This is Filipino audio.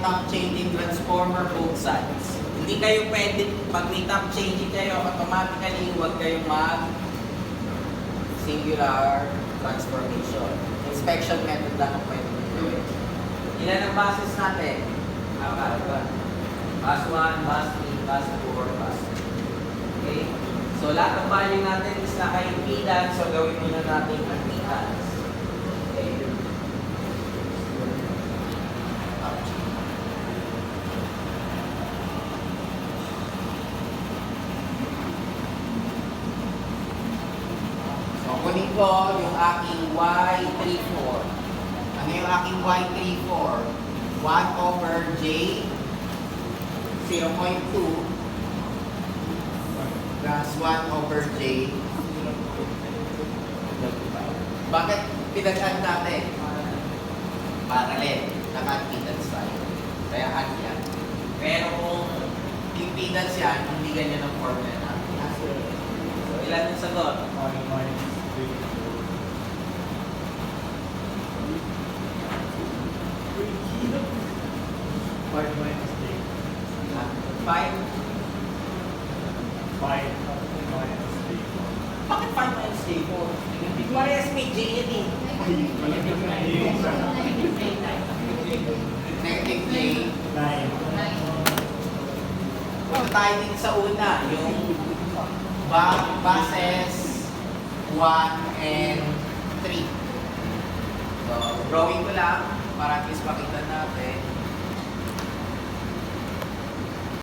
top changing transformer both sides. Hindi kayo pwede, pag may top changing kayo, automatically huwag kayong mag singular transformation. Inspection method lang ang pwede gawin. Ilan ang buses natin? Bus 1, bus 3, bus 4, bus 3. Okay? So lahat ng value natin is naka-impedance, so gawin muna natin ang impedance. Okay? So kunin ko yung aking Y34. Ano yung aking Y34? 1 over J 0.2 plus 1 over J. Bakit pinag-add natin? Parallel. Naka-impedance tayo. Kaya add yan. Pero kung impedance yan, hindi ganyan ang formula natin. So ilan yung sagot? 5 minus 5? 5 minus Bakit 5 minus J4? Parehas may J yan eh. Negative J. 9. Punta tayo din sa una, yung buses 1 and 3. So, drawing ko lang para at least makita natin.